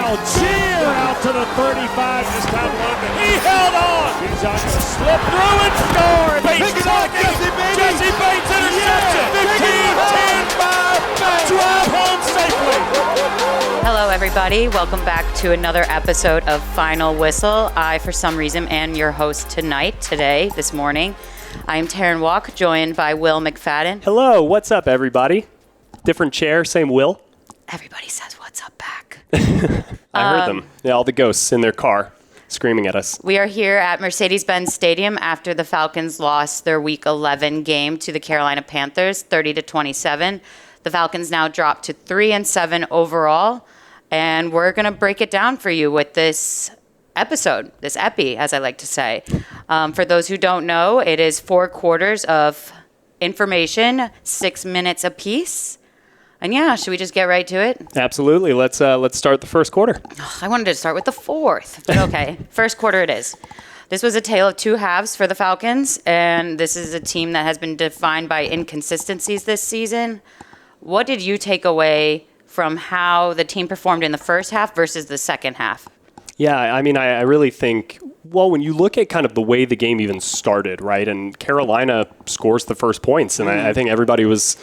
crowd cheer out to the 35. This time London. He held on. He's on to slip through and score. Bates blocking. Jesse Bates interception. 15-10. Drive home safely. Hello, everybody. Welcome back to another episode of Final Whistle. I, for some reason, am your host this morning. I am Terrin Waack, joined by Will McFadden. Hello, what's up, everybody? Different chair, same Will. Everybody says, what's up back? I heard them. Yeah, all the ghosts in their car screaming at us. We are here at Mercedes-Benz Stadium after the Falcons lost their Week 11 game to the Carolina Panthers, 30-27. The Falcons now drop to 3-7 overall, and we're going to break it down for you with this episode, this epi, as I like to say. For those who don't know, it is 4 quarters of information, 6 minutes apiece. And yeah, should we just get right to it? Absolutely. Let's start the first quarter. I wanted to start with the fourth, but okay. First quarter it is. This was a tale of two halves for the Falcons, and this is a team that has been defined by inconsistencies this season. What did you take away from how the team performed in the first half versus the second half? Yeah, I mean, I really think, well, when you look at kind of the way the game even started, right, and Carolina scores the first points, and I think everybody was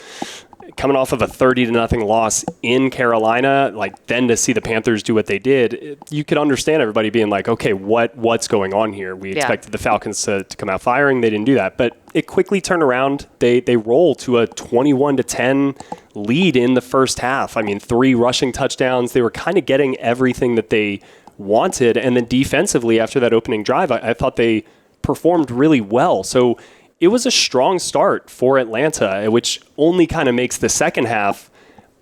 coming off of a 30-0 loss in Carolina, like then to see the Panthers do what they did, you could understand everybody being like, okay, what's going on here? We expected the Falcons to come out firing. They didn't do that. But it quickly turned around. They roll to a 21-10 lead in the first half. I mean, 3 rushing touchdowns. They were kind of getting everything that they wanted. And then defensively, after that opening drive, I thought they performed really well. So it was a strong start for Atlanta, which only kind of makes the second half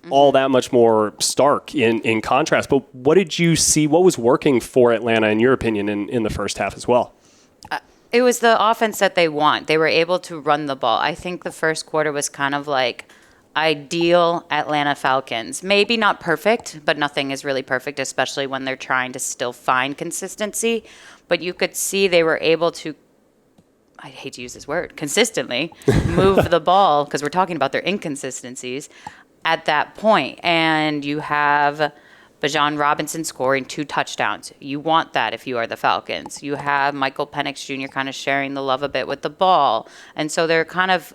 all that much more stark in contrast. But what did you see? What was working for Atlanta, in your opinion, in the first half as well? It was the offense that they want. They were able to run the ball. I think the first quarter was kind of like ideal Atlanta Falcons. Maybe not perfect, but nothing is really perfect, especially when they're trying to still find consistency. But you could see they were able to, I hate to use this word, consistently move the ball, because we're talking about their inconsistencies at that point. And you have Bijan Robinson scoring 2 touchdowns. You want that if you are the Falcons. You have Michael Penix Jr. kind of sharing the love a bit with the ball. And so they're kind of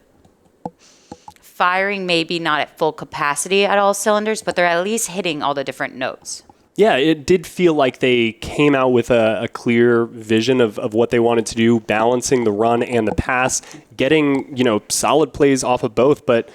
firing, maybe not at full capacity at all cylinders, but they're at least hitting all the different notes. Yeah, it did feel like they came out with a clear vision of what they wanted to do, balancing the run and the pass, getting, solid plays off of both. But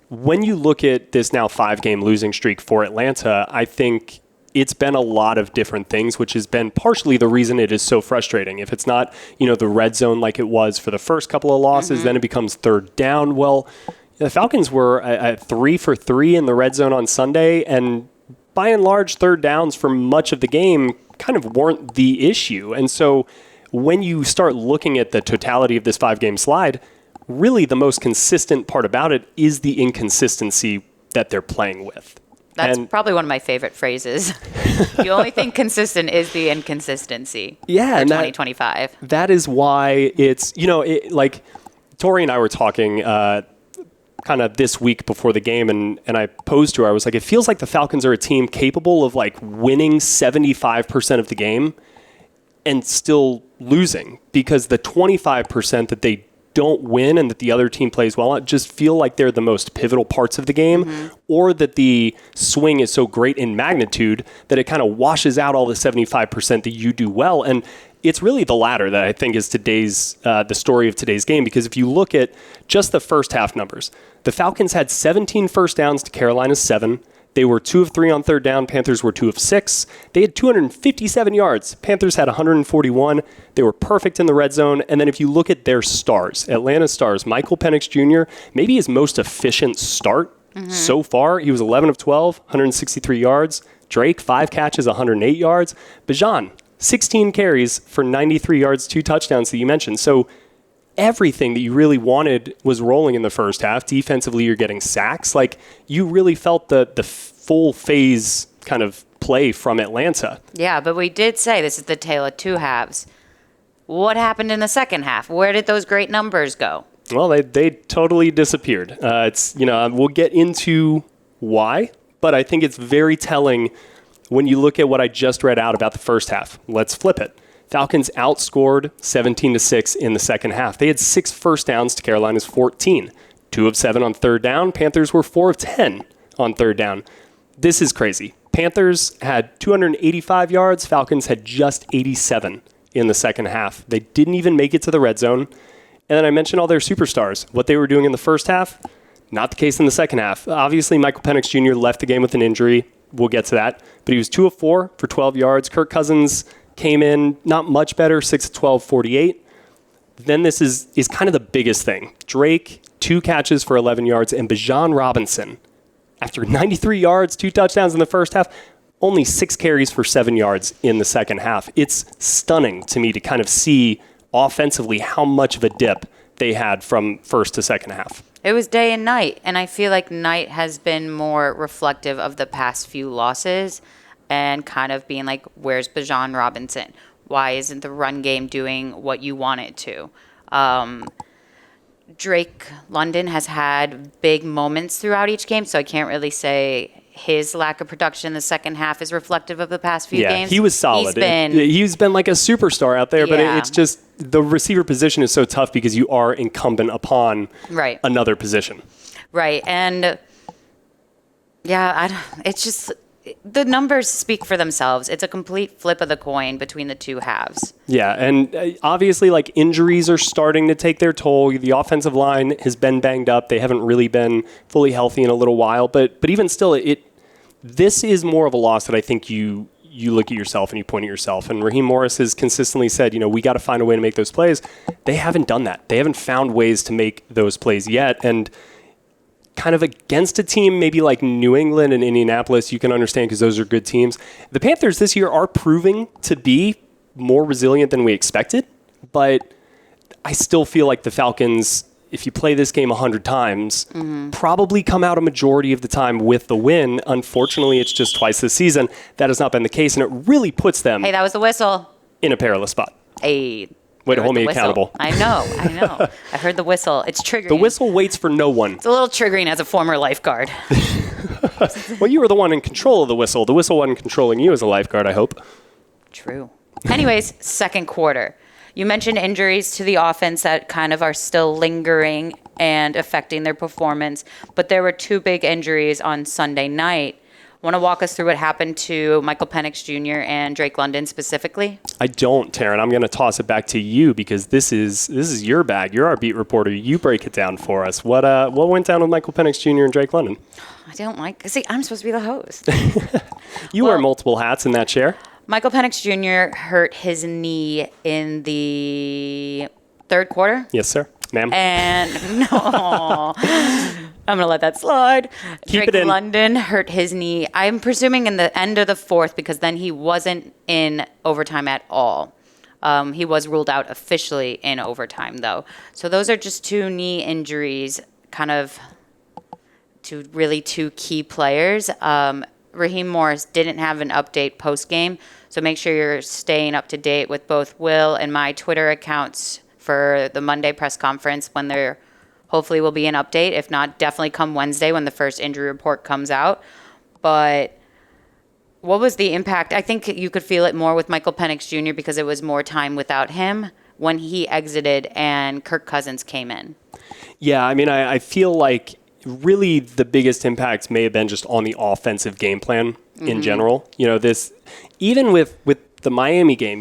when you look at this now 5-game losing streak for Atlanta, I think it's been a lot of different things, which has been partially the reason it is so frustrating. If it's not, the red zone like it was for the first couple of losses, then it becomes third down. Well, the Falcons were at 3 for 3 in the red zone on Sunday, and by and large, third downs for much of the game kind of weren't the issue. And so when you start looking at the totality of this 5-game slide, really the most consistent part about it is the inconsistency that they're playing with. That's probably one of my favorite phrases. The only thing consistent is the inconsistency. Yeah, for 2025. That is why it's, like Tori and I were talking kind of this week before the game, and I posed to her, I was like, it feels like the Falcons are a team capable of like winning 75% of the game and still losing, because the 25% that they don't win and that the other team plays well at just feel like they're the most pivotal parts of the game, or that the swing is so great in magnitude that it kind of washes out all the 75% that you do well. And it's really the latter that I think is the story of today's game, because if you look at just the first half numbers, the Falcons had 17 first downs to Carolina's 7. They were 2 of 3 on third down. Panthers were 2 of 6. They had 257 yards. Panthers had 141. They were perfect in the red zone. And then if you look at their stars, Atlanta's stars, Michael Penix Jr., maybe his most efficient start so far. He was 11 of 12, 163 yards. Drake, 5 catches, 108 yards. Bijan, 16 carries for 93 yards, 2 touchdowns that you mentioned. So everything that you really wanted was rolling in the first half. Defensively, you're getting sacks. Like, you really felt the full phase kind of play from Atlanta. Yeah, but we did say this is the tale of two halves. What happened in the second half? Where did those great numbers go? Well, they totally disappeared. We'll get into why, but I think it's very telling when you look at what I just read out about the first half. Let's flip it. Falcons outscored 17-6 in the second half. They had 6 first downs to Carolina's 14. 2 of 7 on third down. Panthers were 4 of 10 on third down. This is crazy. Panthers had 285 yards. Falcons had just 87 in the second half. They didn't even make it to the red zone. And then I mentioned all their superstars. What they were doing in the first half, not the case in the second half. Obviously, Michael Penix Jr. left the game with an injury. We'll get to that. But he was 2 of 4 for 12 yards. Kirk Cousins came in not much better, 6 of 12, 48. Then this is kind of the biggest thing. Drake, 2 catches for 11 yards, and Bijan Robinson, after 93 yards, 2 touchdowns in the first half, only 6 carries for 7 yards in the second half. It's stunning to me to kind of see offensively how much of a dip they had from first to second half. It was day and night, and I feel like night has been more reflective of the past few losses and kind of being like, where's Bijan Robinson? Why isn't the run game doing what you want it to? Drake London has had big moments throughout each game, so I can't really say his lack of production in the second half is reflective of the past few games. Yeah, he was solid. He's been like a superstar out there, but it's just the receiver position is so tough because you are incumbent upon another position. Right, and it's just the numbers speak for themselves. It's a complete flip of the coin between the two halves. Yeah, and obviously, like, injuries are starting to take their toll. The offensive line has been banged up. They haven't really been fully healthy in a little while. But even still, this is more of a loss that I think you look at yourself and you point at yourself. And Raheem Morris has consistently said, we got to find a way to make those plays. They haven't done that. They haven't found ways to make those plays yet. And kind of against a team maybe like New England and Indianapolis, you can understand because those are good teams. The Panthers this year are proving to be more resilient than we expected, but I still feel like the Falcons, if you play this game 100 times, probably come out a majority of the time with the win. Unfortunately, it's just twice this season. That has not been the case, and it really puts them that was the whistle. In a perilous spot. Way to hold me accountable. I know. I heard the whistle. It's triggering. The whistle waits for no one. It's a little triggering as a former lifeguard. Well, you were the one in control of the whistle. The whistle wasn't controlling you as a lifeguard, I hope. True. Anyways, second quarter. You mentioned injuries to the offense that kind of are still lingering and affecting their performance, but there were 2 big injuries on Sunday night. Want to walk us through what happened to Michael Penix Jr. and Drake London specifically? I don't, Terrin. I'm going to toss it back to you because this is your bag. You're our beat reporter. You break it down for us. What went down with Michael Penix Jr. and Drake London? I don't like. See, I'm supposed to be the host. You wear multiple hats in that chair. Michael Penix Jr. hurt his knee in the third quarter. Yes, sir. Ma'am. And no, I'm going to let that slide. Drake London hurt his knee, I'm presuming in the end of the fourth, because then he wasn't in overtime at all. He was ruled out officially in overtime, though. So those are just 2 knee injuries, kind of to really 2 key players. Raheem Morris didn't have an update post-game, so make sure you're staying up to date with both Will and my Twitter accounts for the Monday press conference when there hopefully will be an update. If not, definitely come Wednesday when the first injury report comes out. But what was the impact? I think you could feel it more with Michael Penix Jr. because it was more time without him when he exited and Kirk Cousins came in. Yeah, I mean, I feel like really the biggest impact may have been just on the offensive game plan in general. This, even with the Miami game,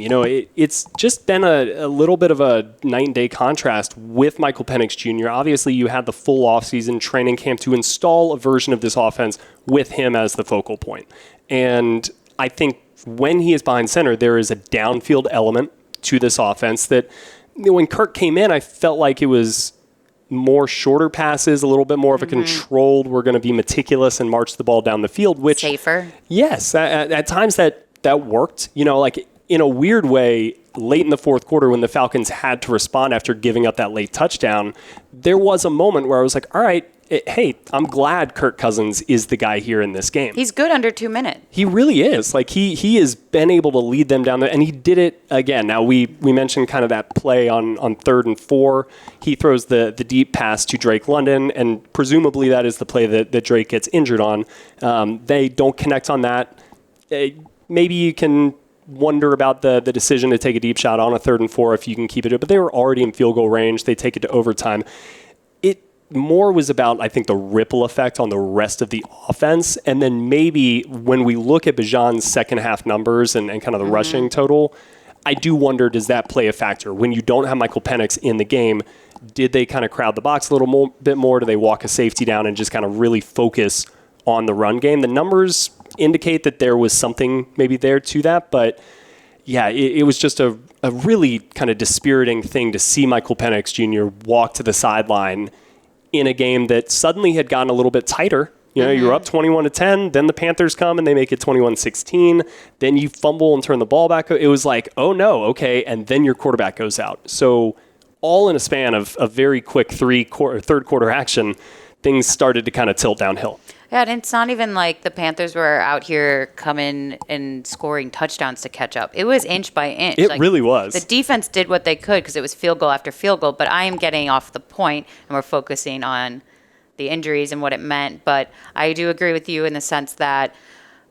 it's just been a little bit of a night and day contrast with Michael Penix Jr. Obviously, you had the full offseason training camp to install a version of this offense with him as the focal point. And I think when he is behind center, there is a downfield element to this offense that when Kirk came in, I felt like it was more shorter passes, a little bit more of a controlled, we're going to be meticulous and march the ball down the field, which safer. Yes, at times that worked. Like in a weird way, late in the fourth quarter when the Falcons had to respond after giving up that late touchdown, there was a moment where I was like, all right, hey, I'm glad Kirk Cousins is the guy here in this game. He's good under 2 minutes. He really is. Like he has been able to lead them down there, and he did it again. Now we mentioned kind of that play on 3rd and 4. He throws the deep pass to Drake London, and presumably that is the play that Drake gets injured on. They don't connect on that. maybe you can wonder about the decision to take a deep shot on a 3rd and 4 if you can keep it, but they were already in field goal range. They take it to overtime. It more was about, I think, the ripple effect on the rest of the offense. And then maybe when we look at Bijan's second half numbers and kind of the rushing total, I do wonder, does that play a factor? When you don't have Michael Penix in the game, did they kind of crowd the box a little bit more? Do they walk a safety down and just kind of really focus on the run game? The numbers indicate that there was something maybe there to that, but yeah, it was just a really kind of dispiriting thing to see Michael Penix Jr. walk to the sideline in a game that suddenly had gotten a little bit tighter. You know, you're up 21-10, then the Panthers come and they make it 21-16, then you fumble and turn the ball back. It was like, oh no, okay, and then your quarterback goes out. So all in a span of a very quick third quarter action, things started to kind of tilt downhill. Yeah, and it's not even like the Panthers were out here coming and scoring touchdowns to catch up. It was inch by inch. It really was. The defense did what they could because it was field goal after field goal, but I am getting off the point, and we're focusing on the injuries and what it meant. But I do agree with you in the sense that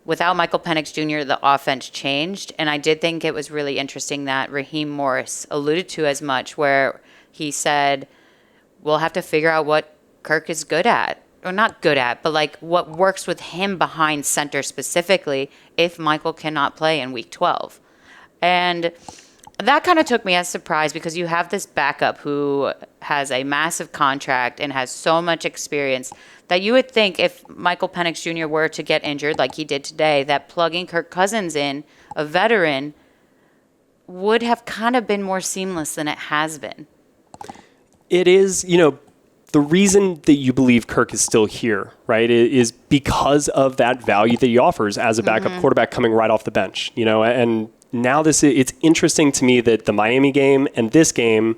without Michael Penix Jr., the offense changed, and I did think it was really interesting that Raheem Morris alluded to as much, where he said, we'll have to figure out what Kirk is good at. Or not good at, but like what works with him behind center specifically if Michael cannot play in week 12. And that kind of took me as a surprise because you have this backup who has a massive contract and has so much experience that you would think if Michael Penix Jr. were to get injured like he did today, that plugging Kirk Cousins in, a veteran, would have kind of been more seamless than it has been. It is, the reason that you believe Kirk is still here, right, is because of that value that he offers as a backup quarterback coming right off the bench, and now it's interesting to me that the Miami game and this game,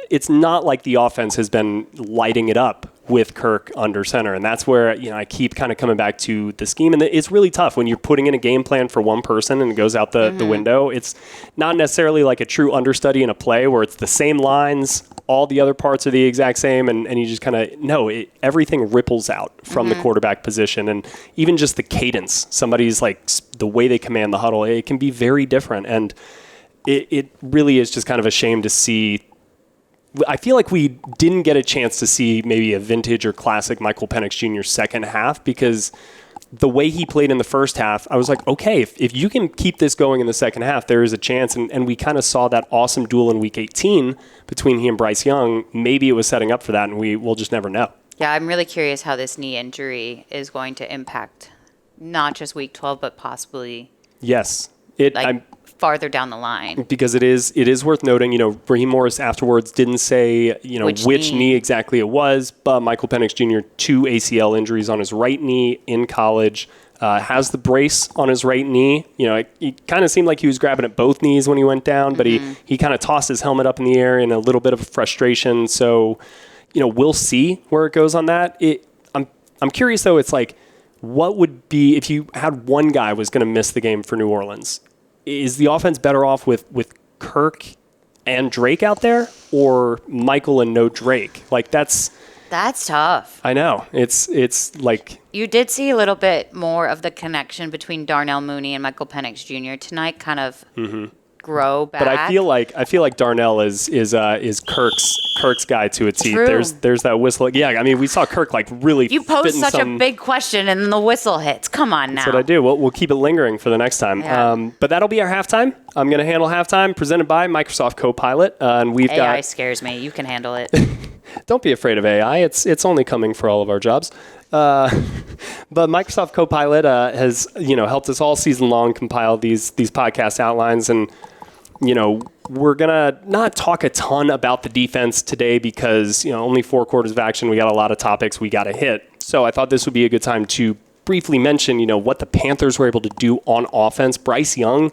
it's not like the offense has been lighting it up with Kirk under center. And that's where, I keep kind of coming back to the scheme. And it's really tough when you're putting in a game plan for one person and it goes out the window. It's not necessarily like a true understudy in a play where it's the same lines, all the other parts are the exact same. And you just kind of, everything ripples out from the quarterback position. And even just the cadence, somebody's like the way they command the huddle, it can be very different. And it really is just kind of a shame to see. I feel like we didn't get a chance to see maybe a vintage or classic Michael Penix Jr. second half because the way he played in the first half, I was like, okay, if you can keep this going in the second half, there is a chance. And we kind of saw that awesome duel in Week 18 between he and Bryce Young. Maybe it was setting up for that, and we'll just never know. Yeah, I'm really curious how this knee injury is going to impact not just Week 12, but possibly farther down the line. Because it is worth noting, Raheem Morris afterwards didn't say, which knee exactly it was, but Michael Penix Jr., 2 ACL injuries on his right knee in college, has the brace on his right knee. It kind of seemed like he was grabbing at both knees when he went down, but he kind of tossed his helmet up in the air in a little bit of frustration. So, we'll see where it goes on that. I'm curious, though, it's like, what would be if you had one guy was going to miss the game for New Orleans? Is the offense better off with Kirk and Drake out there, or Michael and no Drake? Like that's tough. I know. It's like you did see a little bit more of the connection between Darnell Mooney and Michael Penix Jr. tonight, kind of grow back. But I feel like Darnell is Kirk's guy to a T. True. There's that whistle. Yeah, I mean we saw Kirk like really. You posed such a big question and the whistle hits. Come on now. That's what I do. We'll keep it lingering for the next time. Yeah. But that'll be our halftime. I'm going to handle halftime, presented by Microsoft Copilot, and we've got AI scares me. You can handle it. Don't be afraid of AI. It's only coming for all of our jobs. But Microsoft Copilot has helped us all season long compile these podcast outlines, and we're gonna not talk a ton about the defense today because only 4 quarters of action. We got a lot of topics we got to hit. So I thought this would be a good time to briefly mention what the Panthers were able to do on offense. Bryce Young,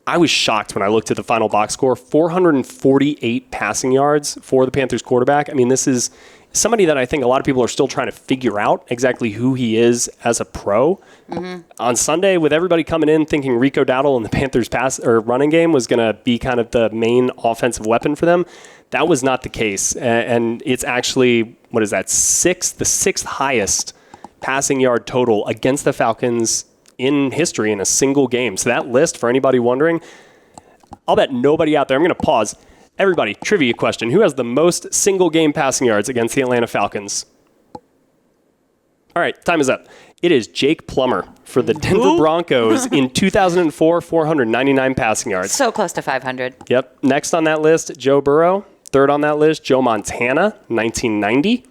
I was shocked when I looked at the final box score. 448 passing yards for the Panthers quarterback. I mean, this is somebody that I think a lot of people are still trying to figure out exactly who he is as a pro. On Sunday, with everybody coming in thinking Rico Dowdle and the Panthers running game was going to be kind of the main offensive weapon for them, that was not the case. And it's actually, the 6th highest passing yard total against the Falcons in history in a single game. So that list, for anybody wondering, I'll bet nobody out there, I'm going to pause. Everybody, trivia question. Who has the most single game passing yards against the Atlanta Falcons? All right, time is up. It is Jake Plummer for the Denver Broncos in 2004, 499 passing yards. So close to 500. Yep. Next on that list, Joe Burrow. Third on that list, Joe Montana, 1990.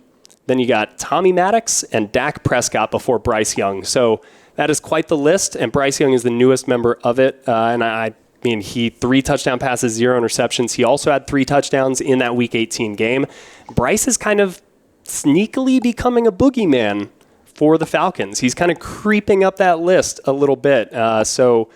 Then you got Tommy Maddox and Dak Prescott before Bryce Young. So that is quite the list, and Bryce Young is the newest member of it. And I mean, he 3 touchdown passes, 0 interceptions. He also had 3 touchdowns in that Week 18 game. Bryce is kind of sneakily becoming a boogeyman for the Falcons. He's kind of creeping up that list a little bit. So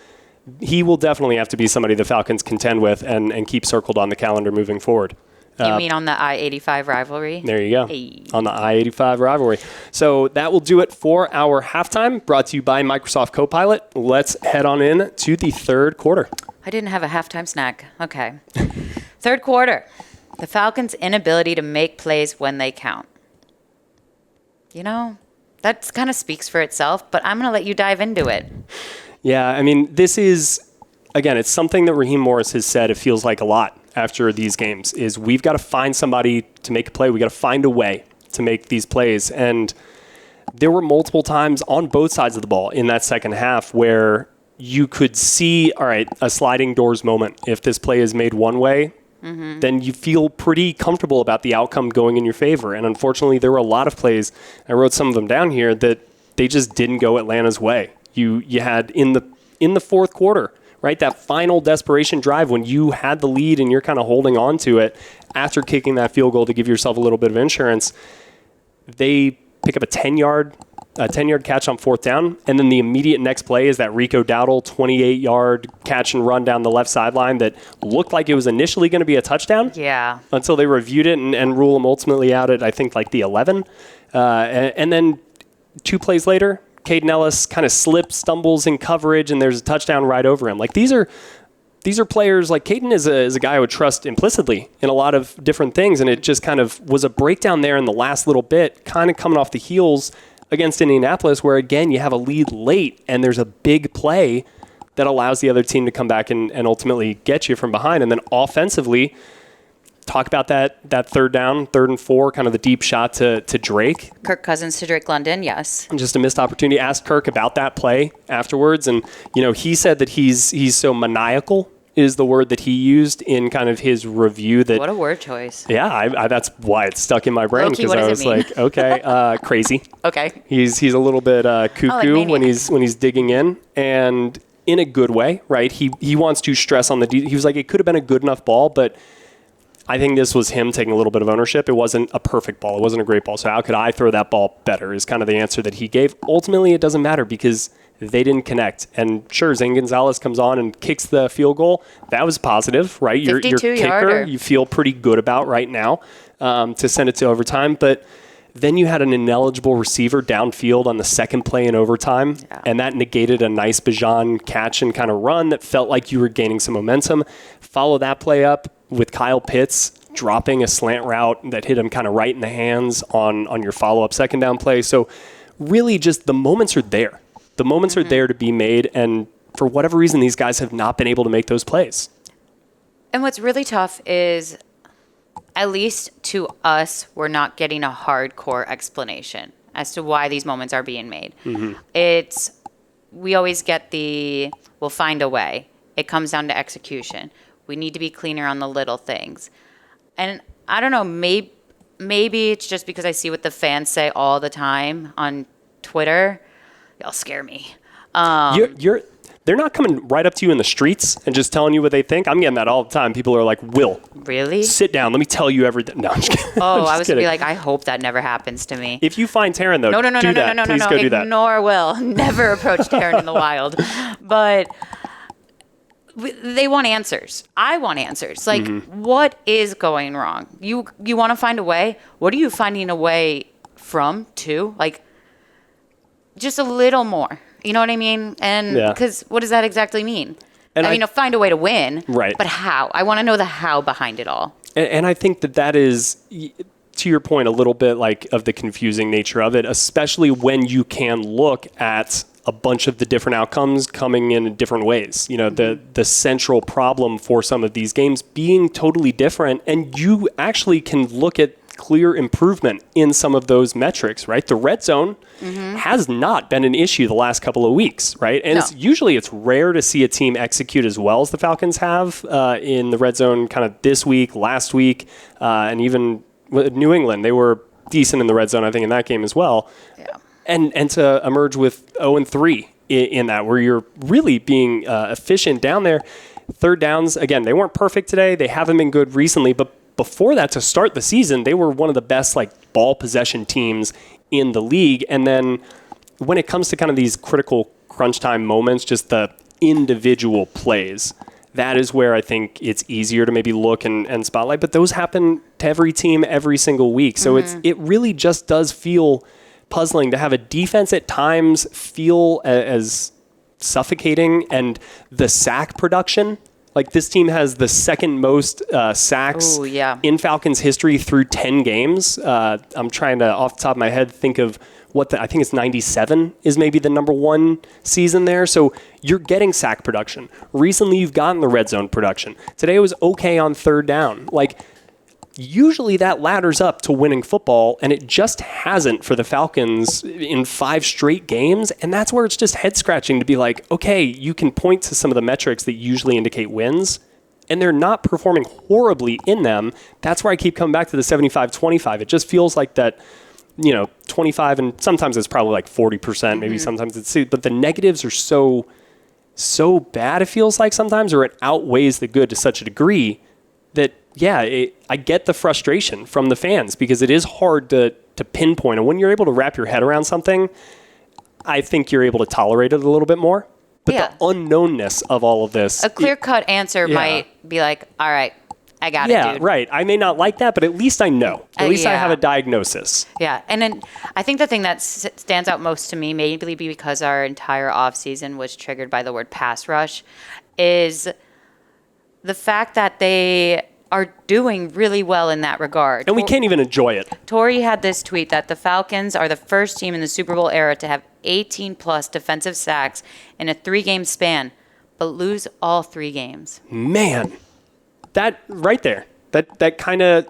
he will definitely have to be somebody the Falcons contend with and keep circled on the calendar moving forward. You mean on the I-85 rivalry? There you go. Hey. On the I-85 rivalry. So that will do it for our halftime, brought to you by Microsoft Copilot. Let's head on in to the third quarter. I didn't have a halftime snack. Okay. Third quarter. The Falcons' inability to make plays when they count. You know, that kind of speaks for itself, but I'm going to let you dive into it. Yeah, I mean, this is, again, it's something that Raheem Morris has said it feels like a lot after these games, is we've got to find somebody to make a play. We got to find a way to make these plays. And there were multiple times on both sides of the ball in that second half where you could see, all right, a sliding doors moment. If this play is made one way, then you feel pretty comfortable about the outcome going in your favor. And unfortunately, there were a lot of plays, I wrote some of them down here, that they just didn't go Atlanta's way. You had in the fourth quarter, right, that final desperation drive when you had the lead and you're kind of holding on to it after kicking that field goal to give yourself a little bit of insurance, they pick up a 10-yard catch on fourth down, and then the immediate next play is that Rico Dowdle 28-yard catch and run down the left sideline that looked like it was initially going to be a touchdown. Yeah. Until they reviewed it and ruled him ultimately out at, I think, like the 11. And then 2 plays later, Caden Ellis kind of slips, stumbles in coverage, and there's a touchdown right over him. Like these are players, like Caden is a guy I would trust implicitly in a lot of different things, and it just kind of was a breakdown there in the last little bit, kind of coming off the heels against Indianapolis, where again you have a lead late and there's a big play that allows the other team to come back and ultimately get you from behind. And then offensively, talk about that third down, 3rd and 4, kind of the deep shot to Drake. Kirk Cousins to Drake London, yes. And just a missed opportunity. Asked Kirk about that play afterwards, and he said that he's so maniacal is the word that he used in kind of his review. That what a word choice. Yeah, I that's why it's stuck in my brain, because I was like, okay, crazy. Okay. He's a little bit cuckoo when he's digging in, and in a good way, right? He wants to stress on he was like, it could have been a good enough ball, but I think this was him taking a little bit of ownership. It wasn't a perfect ball. It wasn't a great ball. So how could I throw that ball better is kind of the answer that he gave. Ultimately, it doesn't matter because they didn't connect. And sure, Zane Gonzalez comes on and kicks the field goal. That was positive, right? Your kicker, you feel pretty good about right now to send it to overtime. But then you had an ineligible receiver downfield on the second play in overtime, and that negated a nice Bijan catch and kind of run that felt like you were gaining some momentum. Follow that play up with Kyle Pitts dropping a slant route that hit him kind of right in the hands on your follow-up second down play. So really just the moments are there. The moments are there to be made, and for whatever reason, these guys have not been able to make those plays. And what's really tough is, at least to us, we're not getting a hardcore explanation as to why these moments are being made. We always get we'll find a way. It comes down to execution. We need to be cleaner on the little things. And I don't know, maybe it's just because I see what the fans say all the time on Twitter. Y'all scare me. They're not coming right up to you in the streets and just telling you what they think. I'm getting that all the time. People are like, Will. Really? Sit down. Let me tell you everything. No, I'm just kidding. Oh, I was going to be like, I hope that never happens to me. If you find Terrin, though, Please go do that. Ignore Will. Never approach Terrin in the wild. But they want answers. I want answers. Like, what is going wrong? You want to find a way? What are you finding a way from, to? Like, just a little more. You know what I mean? And because what does that exactly mean? And I mean, find a way to win. Right. But how? I want to know the how behind it all. And I think that is, to your point, a little bit like of the confusing nature of it, especially when you can look at a bunch of the different outcomes coming in different ways. You know, the central problem for some of these games being totally different, and you actually can look at clear improvement in some of those metrics, right? The red zone has not been an issue the last couple of weeks, right? And it's rare to see a team execute as well as the Falcons have in the red zone kind of this week, last week, and even with New England. They were decent in the red zone, I think, in that game as well. Yeah. And to emerge with 0-3 in that, where you're really being efficient down there. Third downs, again, they weren't perfect today. They haven't been good recently, but before that, to start the season, they were one of the best ball possession teams in the league. And then when it comes to kind of these critical crunch time moments, just the individual plays, that is where I think it's easier to maybe look and spotlight. But those happen to every team every single week. So it really just does feel puzzling to have a defense at times feel as suffocating, and the sack production. This team has the second most sacks in Falcons history through 10 games. I'm trying to, off the top of my head, think of I think it's 97 is maybe the number one season there. So you're getting sack production. Recently, you've gotten the red zone production. Today it was okay on third down. Usually that ladders up to winning football, and it just hasn't for the Falcons in 5 straight games. And that's where it's just head scratching to be like, okay, you can point to some of the metrics that usually indicate wins, and they're not performing horribly in them. That's where I keep coming back to the 75-25. It just feels like that, 25, and sometimes it's probably 40%, maybe sometimes it's, but the negatives are so bad, it feels like sometimes, or it outweighs the good to such a degree that, I get the frustration from the fans, because it is hard to pinpoint. And when you're able to wrap your head around something, I think you're able to tolerate it a little bit more. But the unknownness of all of this. A clear-cut answer might be like, all right, I got it, dude. Yeah, right. I may not like that, but at least I know. At least I have a diagnosis. Yeah, and then I think the thing that stands out most to me, maybe because our entire offseason was triggered by the word pass rush, is the fact that they are doing really well in that regard. And we can't even enjoy it. Torrey had this tweet that the Falcons are the first team in the Super Bowl era to have 18-plus defensive sacks in a 3-game span, but lose all 3 games. Man, that right there, that kind of,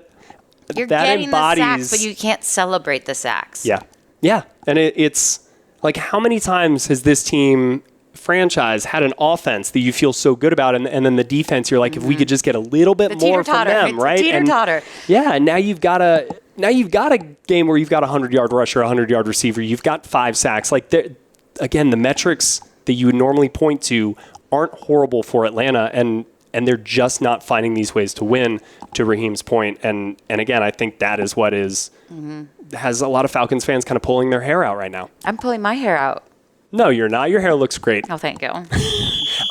You're that getting embodies... the sacks, but you can't celebrate the sacks. Yeah. And it's how many times has this team franchise had an offense that you feel so good about, and then the defense, you're like, if we could just get a little bit more from them, right? Teeter-totter. And now you've got a game where you've got a 100-yard rusher, a 100-yard receiver, you've got 5 sacks. Again, the metrics that you would normally point to aren't horrible for Atlanta, and they're just not finding these ways to win, to Raheem's point. And again, I think that is what has a lot of Falcons fans kind of pulling their hair out right now. I'm pulling my hair out. No, you're not. Your hair looks great. Oh, thank you.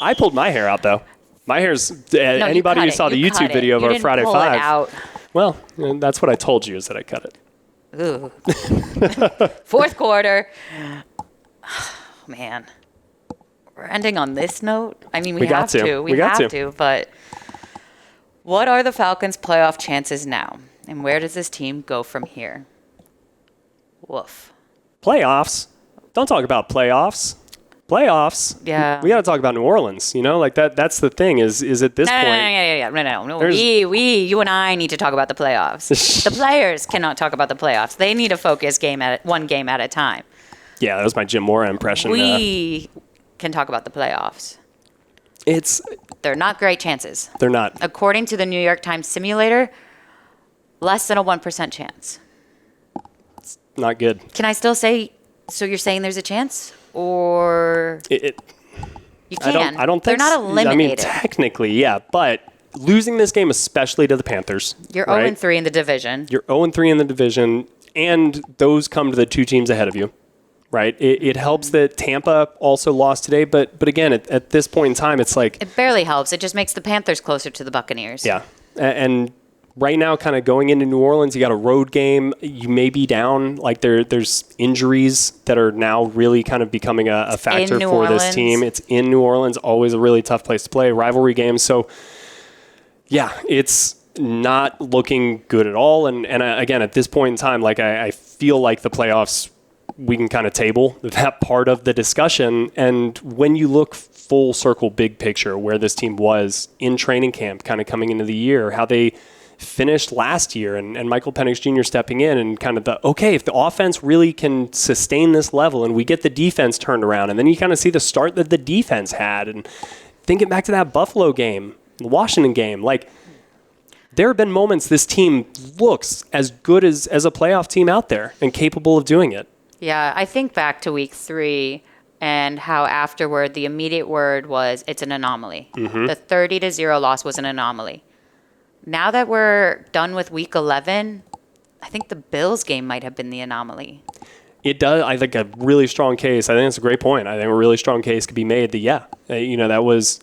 I pulled my hair out, though. My hair's... anybody who saw the YouTube video of our Friday Five... Out. Well, that's what I told you, is that I cut it. Ooh. Fourth quarter. Oh, man. We're ending on this note? I mean, we have to. We have to, but... What are the Falcons' playoff chances now? And where does this team go from here? Woof. Playoffs? Don't talk about playoffs. Playoffs? Yeah. We got to talk about New Orleans, that's the thing is at this point. No. You and I need to talk about the playoffs. The players cannot talk about the playoffs. They need to focus one game at a time. Yeah, that was my Jim Mora impression. We can talk about the playoffs. They're not great chances. They're not. According to the New York Times simulator, less than a 1% chance. It's not good. Can I still say, so you're saying there's a chance? Or you can. I don't think they're not eliminated. Technically, yeah, but losing this game, especially to the Panthers. You're 0-3 in the division. You're 0-3 in the division, and those come to the 2 teams ahead of you. Right, it helps that Tampa also lost today, but again, at this point in time, it's like... It barely helps. It just makes the Panthers closer to the Buccaneers. Yeah, and right now, kind of going into New Orleans, you got a road game. You may be down. There's injuries that are now really kind of becoming a factor for this team. It's in New Orleans, always a really tough place to play, rivalry game. So, yeah, it's not looking good at all. And again, at this point in time, I feel like the playoffs we can kind of table that part of the discussion. And when you look full circle, big picture, where this team was in training camp, kind of coming into the year, how they finished last year, and Michael Penix Jr. stepping in, and kind of if the offense really can sustain this level and we get the defense turned around, and then you kind of see the start that the defense had, and thinking back to that Buffalo game, the Washington game, like, there have been moments this team looks as good as a playoff team out there and capable of doing it. Yeah, I think back to week 3 and how afterward the immediate word was it's an anomaly. Mm-hmm. The 30-0 loss was an anomaly. Now that we're done with week 11, I think the Bills game might have been the anomaly. It does. I think a really strong case. I think it's a great point. I think a really strong case could be made that, that was...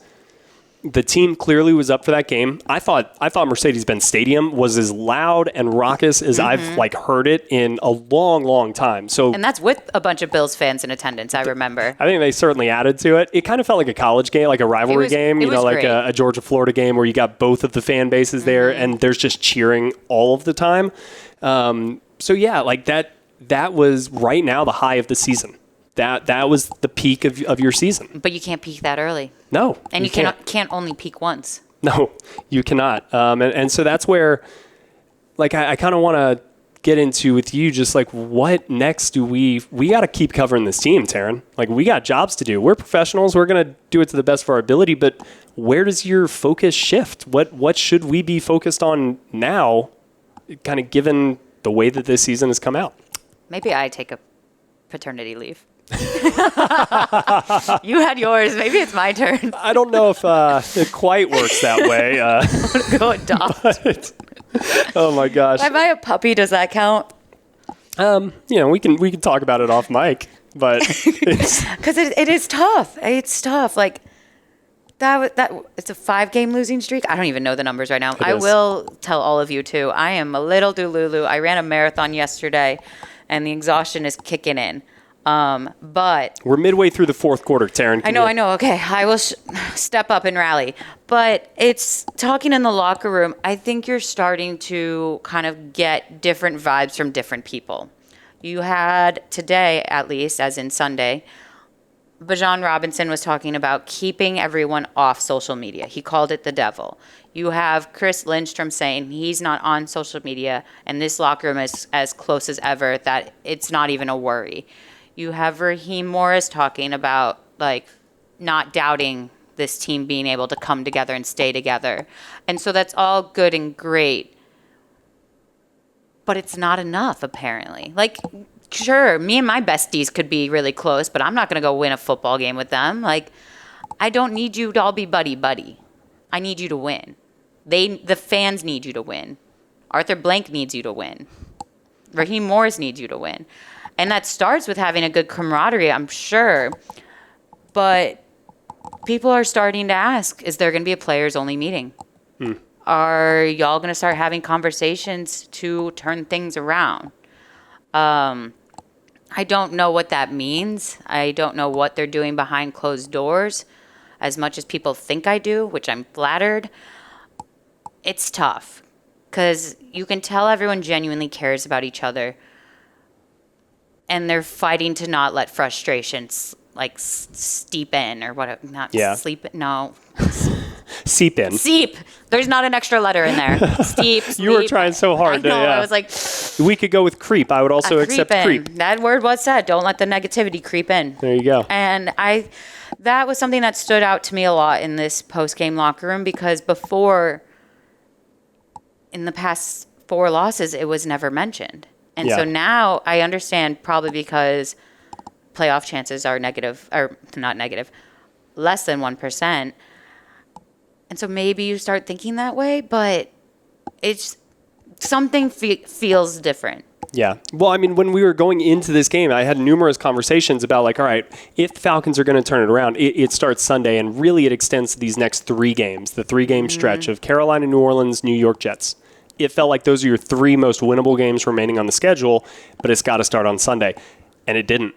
The team clearly was up for that game. I thought Mercedes-Benz Stadium was as loud and raucous as I've heard it in a long, long time. And that's with a bunch of Bills fans in attendance, I remember. I think they certainly added to it. It kind of felt like a college game, like a rivalry game, like a Georgia-Florida game where you got both of the fan bases there and there's just cheering all of the time. That was right now the high of the season. That was the peak of your season. But you can't peak that early. No. And you can't only peak once. No, you cannot. And so that's where, like, I kind of want to get into with you just, like, what next do we got to keep covering this team, Terrin. Like, we got jobs to do. We're professionals. We're going to do it to the best of our ability. But where does your focus shift? What should we be focused on now, kind of given the way that this season has come out? Maybe I take a paternity leave. You had yours. Maybe it's my turn. I don't know if it quite works that way. I'm gonna go adopt. Oh my gosh! If I buy a puppy, does that count? We can talk about it off mic, but because it is tough. It's tough. Like that it's a 5-game losing streak. I don't even know the numbers right now. I will tell all of you too. I am a little Dululu. I ran a marathon yesterday, and the exhaustion is kicking in. But we're midway through the fourth quarter, Terrin. I know. Okay, I will step up and rally. But it's talking in the locker room. I think you're starting to kind of get different vibes from different people. You had today, at least, as in Sunday, Bijan Robinson was talking about keeping everyone off social media. He called it the devil. You have Chris Lindstrom saying he's not on social media, and this locker room is as close as ever, that it's not even a worry. You have Raheem Morris talking about, like, not doubting this team being able to come together and stay together. And so that's all good and great. But it's not enough, apparently. Like, sure, me and my besties could be really close, but I'm not going to go win a football game with them. Like, I don't need you to all be buddy-buddy. I need you to win. The fans need you to win. Arthur Blank needs you to win. Raheem Morris needs you to win. And that starts with having a good camaraderie, I'm sure. But people are starting to ask, is there going to be a players-only meeting? Are y'all going to start having conversations to turn things around? I don't know what that means. I don't know what they're doing behind closed doors, as much as people think I do, which I'm flattered. It's tough because you can tell everyone genuinely cares about each other. And they're fighting to not let frustrations steep in or whatever. Sleep. No. Seep in. Seep. There's not an extra letter in there. Steep. You were trying so hard. I know. I was like. We could go with creep. I would also accept creep. That word was said. Don't let the negativity creep in. There you go. And that was something that stood out to me a lot in this post-game locker room because before, in the past 4 losses, it was never mentioned. And so now I understand probably because playoff chances are negative, or not negative, less than 1%. And so maybe you start thinking that way, but it's something feels different. Yeah. Well, I mean, when we were going into this game, I had numerous conversations about all right, if the Falcons are going to turn it around, it starts Sunday, and really it extends to these next 3 games, the 3-game stretch of Carolina, New Orleans, New York Jets. It felt like those are your 3 most winnable games remaining on the schedule, but it's got to start on Sunday. And it didn't.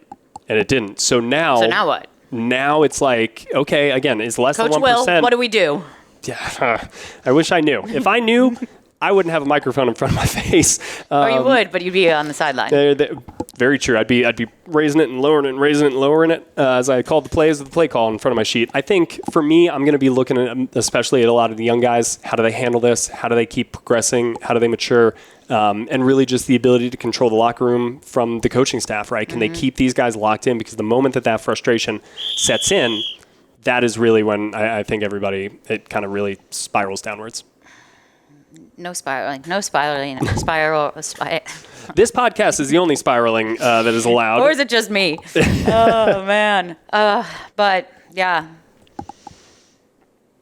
So now what? Now it's like, okay, again, it's less Coach than 1%. Will, what do we do? Yeah, I wish I knew. If I knew, I wouldn't have a microphone in front of my face. Or you would, but you'd be on the sideline. Very true. I'd be raising it and lowering it and raising it and lowering it as I called the plays with the play call in front of my sheet. I think for me, I'm going to be looking at, especially at a lot of the young guys, how do they handle this? How do they keep progressing? How do they mature? And really just the ability to control the locker room from the coaching staff, right? Can they keep these guys locked in? Because the moment that frustration sets in, that is really when I think it kind of really spirals downwards. No spiraling. This podcast is the only spiraling that is allowed. Or is it just me? Oh, man. But, yeah.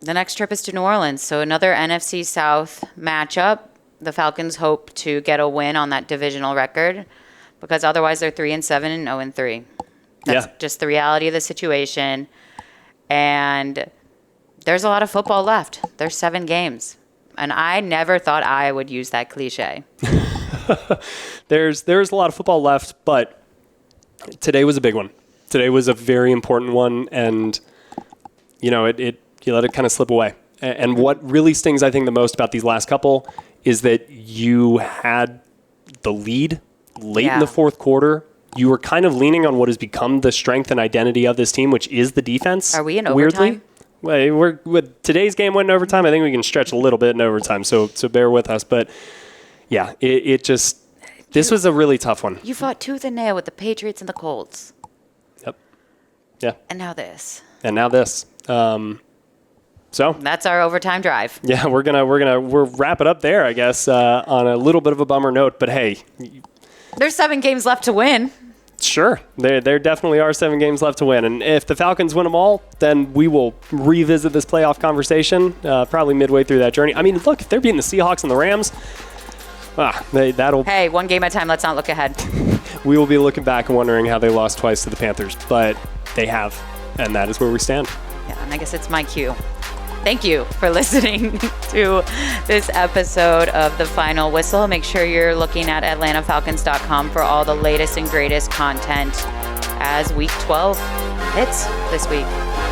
The next trip is to New Orleans. So another NFC South matchup. The Falcons hope to get a win on that divisional record because otherwise they're 3-7 and 0-3. That's just the reality of the situation. And there's a lot of football left. There's 7 games. And I never thought I would use that cliche. There's a lot of football left, but today was a big one. Today was a very important one, and you let it kind of slip away. And what really stings, I think, the most about these last couple is that you had the lead late in the fourth quarter. You were kind of leaning on what has become the strength and identity of this team, which is the defense. Are we in overtime? Weirdly. Well, today's game went in overtime. I think we can stretch a little bit in overtime, so bear with us. But, yeah, this was a really tough one. You fought tooth and nail with the Patriots and the Colts. Yep. Yeah. And now this. So that's our overtime drive. Yeah, we'll wrap it up there, I guess, on a little bit of a bummer note. But, hey. There's 7 games left to win. Sure. There definitely are 7 games left to win. And if the Falcons win them all, then we will revisit this playoff conversation probably midway through that journey. I mean, look, if they're beating the Seahawks and the Rams, that'll... Hey, 1 game at a time. Let's not look ahead. We will be looking back and wondering how they lost twice to the Panthers. But they have, and that is where we stand. Yeah, and I guess it's my cue. Thank you for listening to this episode of The Final Whistle. Make sure you're looking at AtlantaFalcons.com for all the latest and greatest content as Week 12 hits this week.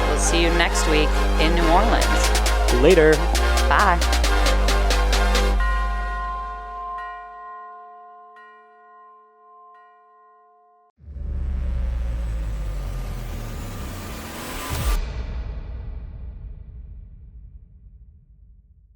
We'll see you next week in New Orleans. Later. Bye.